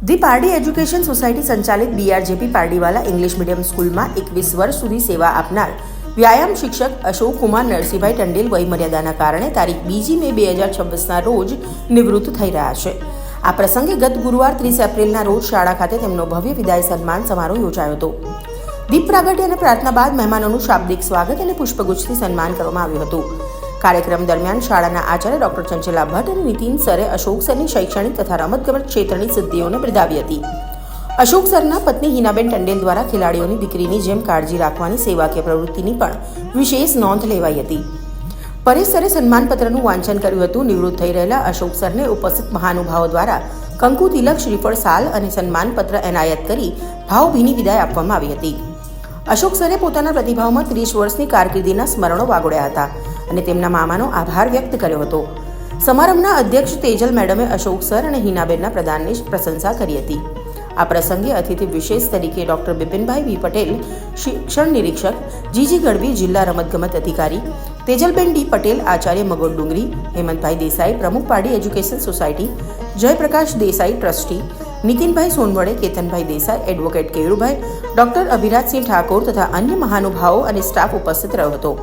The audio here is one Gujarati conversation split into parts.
ધી પારડી એજ્યુકેશન સોસાયટી સંચાલિત BRJP પારડીવાલા ઇંગ્લિશ મીડિયમ સ્કૂલમાં 21 વર્ષ સુધી સેવા આપનાર વ્યાયામ શિક્ષક અશોક કુમાર નરસિંહભાઈ ટંડેલ વયમર્યાદાના કારણે તારીખ 2 મે 2026ના રોજ નિવૃત્ત થઈ રહ્યા છે. આ પ્રસંગે ગત ગુરુવાર 30 એપ્રિલના રોજ શાળા ખાતે તેમનો ભવ્ય વિદાય સન્માન સમારોહ યોજાયો હતો. દીપ પ્રાગટ્ય અને પ્રાર્થના બાદ મહેમાનોનું શાબ્દિક સ્વાગત અને પુષ્પગુચ્છથી સન્માન કરવામાં આવ્યું હતું. કાર્યક્રમ દરમિયાન શાળાના આચાર્ય ડોક્ટર ચંચલા ભટ્ટ અને નીતિન સરે અશોક સરની શૈક્ષણિક તથા રમતગમત ક્ષેત્રની સિદ્ધિઓને બિરદાવી હતી. અશોક સરના પત્ની હિનાબેન ટંડેલ દ્વારા ખેલાડીઓની દીકરીની જેમ કાળજી રાખવાની સેવાકીય પ્રવૃત્તિની પણ વિશેષ નોંધ લેવાઈ હતી. પરેશ સરે સન્માનપત્રનું વાંચન કર્યું હતું. નિવૃત્ત થઈ રહેલા અશોક સરને ઉપસ્થિત મહાનુભાવો દ્વારા કંકુ તિલક, શ્રીફળ, સાલ અને સન્માનપત્ર એનાયત કરી ભાવભીની વિદાય આપવામાં આવી હતી. અશોક સરે પોતાના પ્રતિભાવમાં 30 વર્ષની કારકિર્દીના સ્મરણો વાગોળ્યા હતા અને તેમના મામાનો આભાર વ્યક્ત કર્યો હતો. સમારંભના અધ્યક્ષ તેજલ મેડમે અશોક સર અને હિનાબેનના પ્રદાનની પ્રશંસા કરી હતી. આ પ્રસંગે અતિથિ વિશેષ તરીકે ડોક્ટર બિપિનભાઈ વી પટેલ, શિક્ષણ નિરીક્ષક, જીજી ગઢવી, જિલ્લા રમતગમત અધિકારી, તેજલબેન ડી પટેલ, આચાર્ય મગોડ ડુંગરી, હેમંતભાઈ દેસાઈ, પ્રમુખ Pardi education society, Jayprakash Desai, trustee, Nitinbhai Sonawade, Ketanbhai Desai, advocate Keyurbhai, doctor Abhirajsinh Thakor તથા અન્ય મહાનુભાવો અને સ્ટાફ ઉપસ્થિત રહ્યો હતો.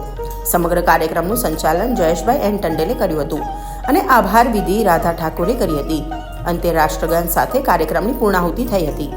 સમગ્ર કાર્યક્રમનું સંચાલન જયેશભાઈ એન ટંડેલે કર્યું હતું અને આભાર વિધિ રાધા ઠાકોરે કરી હતી. અંતે રાષ્ટ્રગાન સાથે કાર્યક્રમની પૂર્ણાહુતિ થઈ હતી.